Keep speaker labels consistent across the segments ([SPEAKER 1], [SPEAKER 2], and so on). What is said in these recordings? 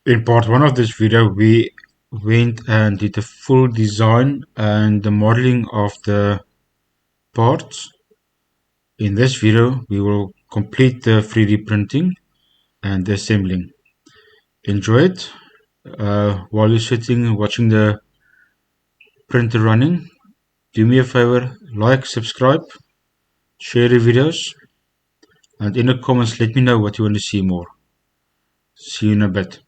[SPEAKER 1] In part one of this video, we went and did the full design and the modeling of the parts. In this video, we will complete the 3D printing and the assembling. Enjoy it while you're sitting watching the printer running. Do me a favor, like, subscribe, share the videos, and in the comments let me know what you want to see more. See you in a bit.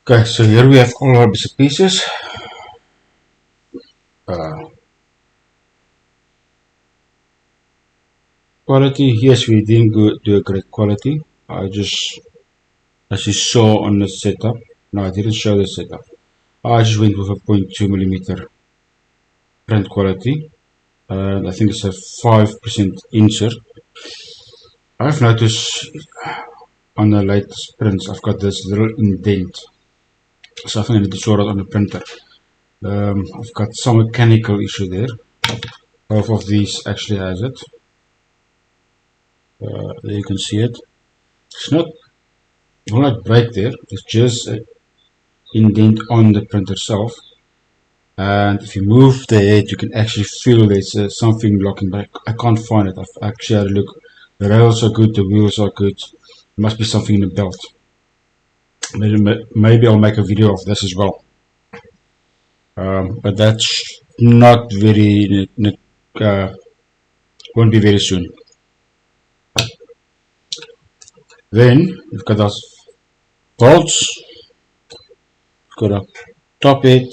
[SPEAKER 1] Okay, so here we have all our bits and pieces. Uh, Quality, yes, we didn't do a great quality. I just, as you saw on the setup, no, I didn't show the setup. I just went with a 0.2 millimeter print quality. I think it's a 5% insert. I've noticed on the latest prints, I've got this little indent. So I think I need to sort it on the printer. I've got some mechanical issue there. Both of these actually has it. There you can see it. It's not, it will not break there. It's just an indent on the print itself. And if you move the head, you can actually feel there's something blocking, but I can't find it. I've actually had a look. The rails are good, the wheels are good. There must be something in the belt. Maybe I'll make a video of this as well. But that's not very, won't be very soon. Then we've got our bolts. We've got a top head,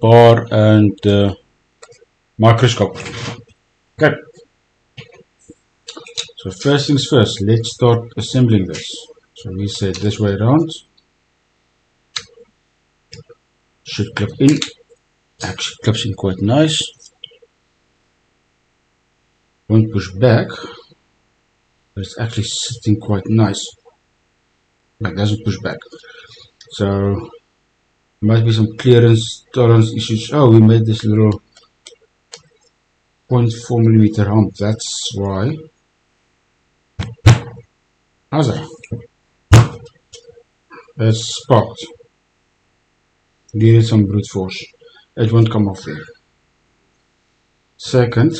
[SPEAKER 1] bar, and microscope. Okay. So first things first, let's start assembling this. So we set this way around. Should clip in. Actually clips in quite nice. Won't push back, but it's actually sitting quite nice. It doesn't push back. So might be some clearance tolerance issues. Oh, we made this little 0.4 millimeter hump. That's why. How's that? It's sparked. Needed some brute force. It won't come off there. Second,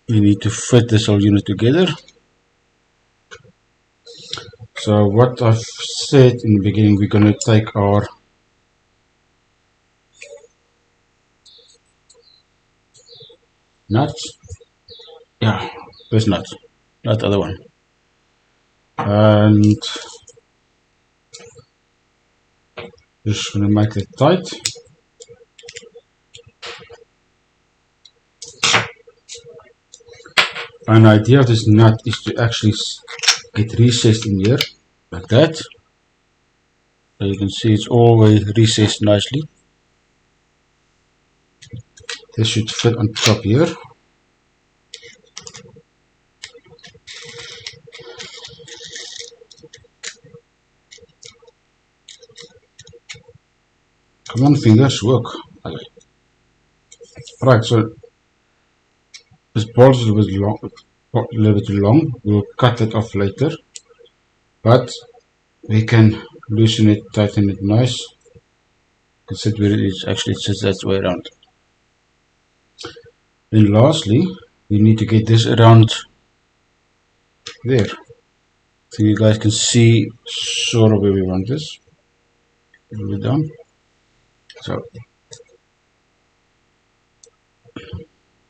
[SPEAKER 1] you need to fit this whole unit together. So what I've said in the beginning, we're going to take our nuts. Yeah, this nut, not the other one. And just going to make it tight. An idea of this nut is to actually get recessed in here, like that. So you can see it's always recessed nicely. This should fit on top here. Come on, fingers, work. Okay. Right, so this bolt is a little bit long. We'll cut it off later, but we can loosen it, tighten it nice. You can sit where it is. Actually, it sits that way around. Then lastly, we need to get this around there, so you guys can see sort of where we want this. A little bit down. So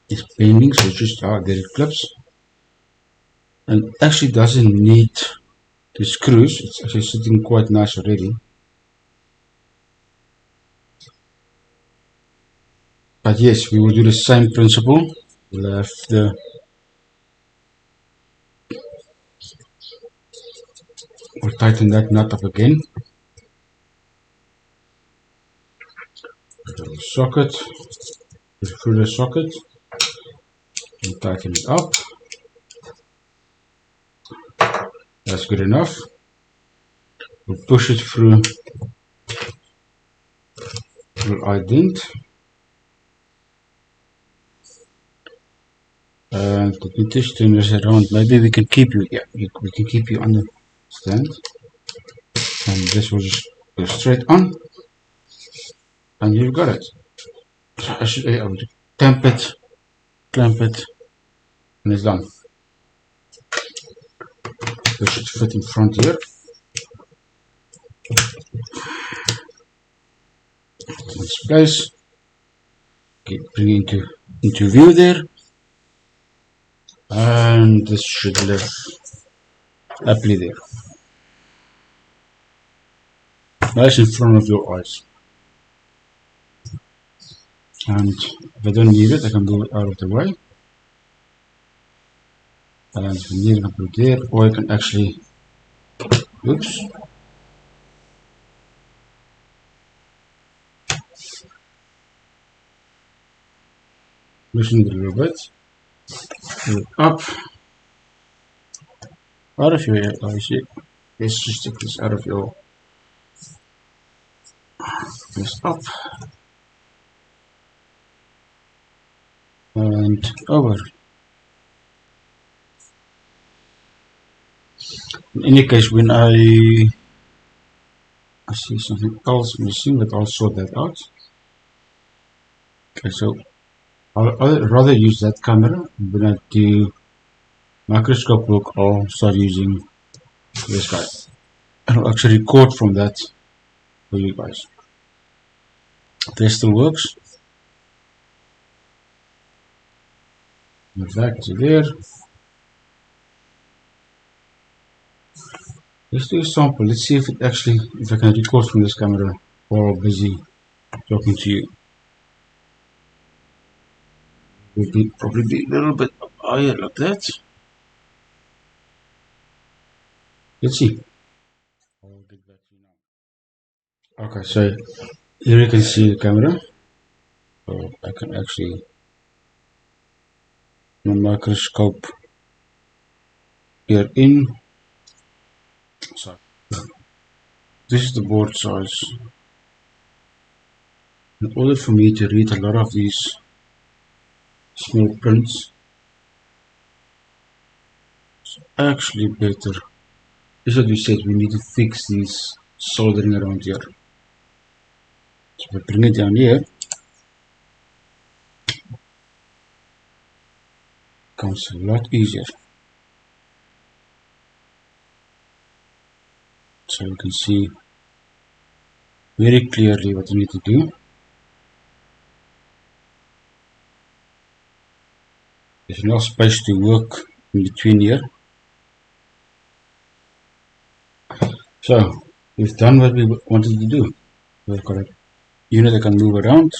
[SPEAKER 1] it's bending, so just there it clips, and actually doesn't need the screws. It's actually sitting quite nice already. But yes, we will do the same principle. We'll have we'll tighten that nut up again. Socket, through the socket, and tighten it up. That's good enough. We'll push it through little ident, and let me just turn this around. Maybe we can keep you. Yeah, we can keep you on the stand, and this will just go straight on, and you've got it. So I should be able to tamp it, clamp it, and it's done. This should fit in front here. In its place. Okay, bring it into view there, and this should live happily there. Nice in front of your eyes. And if I don't need it, I can move it out of the way. And if I need it, I can put it there, or I can actually, oops, loosen it a little bit, put it up, out of your eyes. Let's just take this out of your, this up, and over. In any case, when I see something else missing, but I'll sort that out. Okay, so I'll rather use that camera. When I do microscope look, I'll start using this guy. I'll actually record from that for you guys. This still works. Move back to there. Let's do a sample. Let's see if it actually, if I can record from this camera while busy talking to you. Would be probably be a little bit higher like that. Let's see. I'll get back to you now. Okay, so here you can see the camera. So I can actually, the microscope here in. Sorry. This is the board size. In order for me to read a lot of these small prints, it's actually better. As what we said, we need to fix these soldering around here. So if I bring it down here, it becomes a lot easier. So you can see very clearly what you need to do. There's enough space to work in between here. So we've done what we wanted to do. We've got a unit that can move around.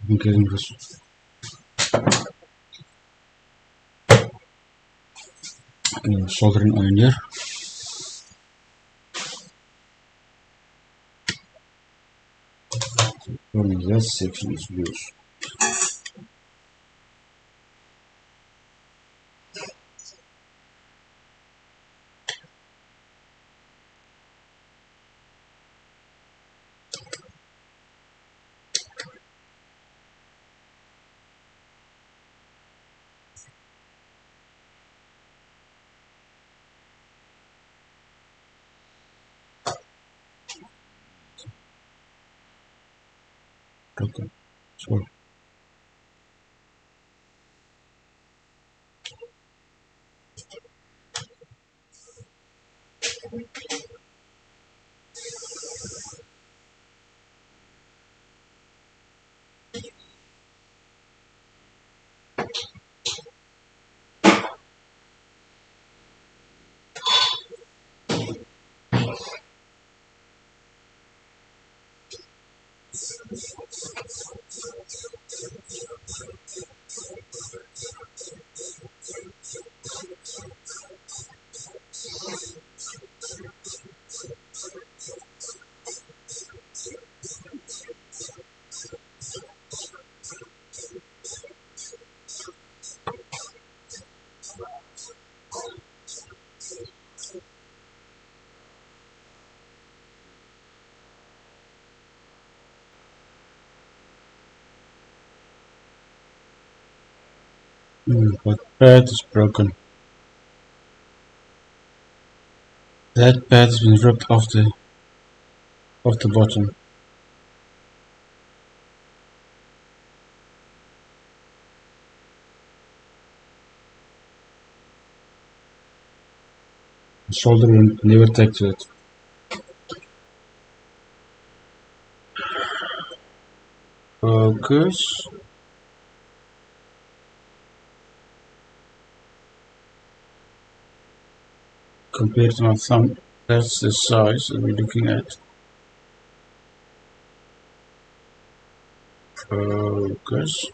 [SPEAKER 1] I'm getting this. Soldering iron here. Only that section is loose. Okay, so that pad is broken. That pad has been ripped off the bottom. The solder will never take to it. Focus. Compared to my thumb, that's the size that we're looking at. Focus.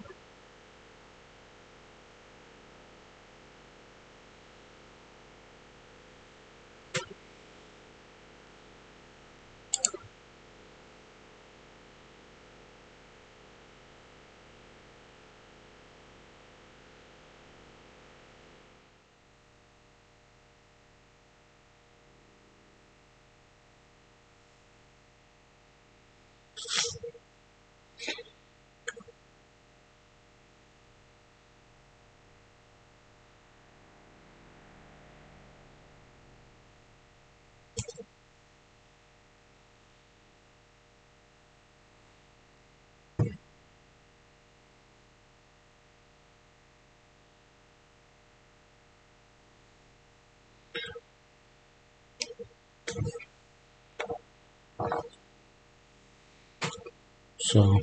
[SPEAKER 1] So,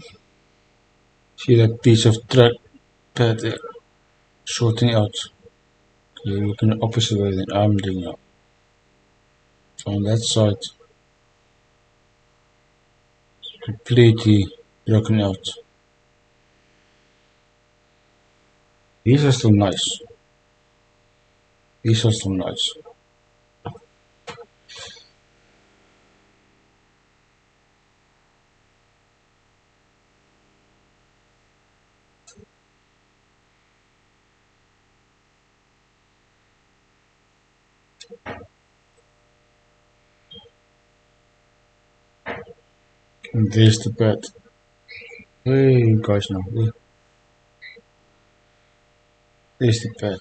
[SPEAKER 1] see that piece of track pad there, sorting out. You're looking the opposite way than I'm doing now. So on that side, completely broken out. These are still nice. These are still nice. And there's the pad. Hey guys now. There's the pad.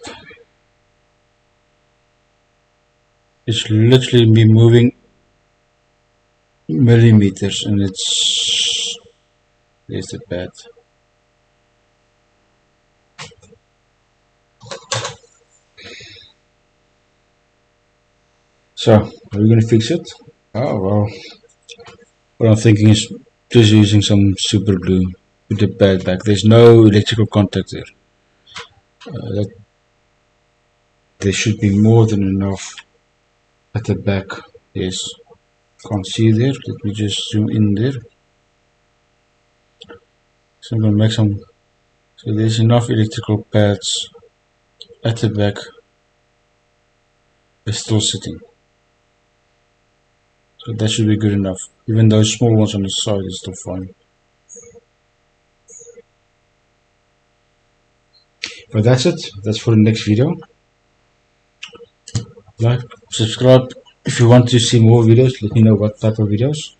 [SPEAKER 1] It's literally me moving millimeters and it's there's the pad. So, are we gonna fix it? Oh well. What I'm thinking is just using some super glue with the pad back. There's no electrical contact there. There should be more than enough at the back. Yes. Can't see there. Let me just zoom in there. So I'm gonna make some. So there's enough electrical pads at the back. They're still sitting. So that should be good enough. Even those small ones on the side is still fine. But that's it. That's for the next video. Like, subscribe. If you want to see more videos, let me know what type of videos.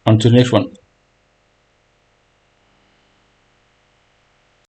[SPEAKER 1] On to the next one.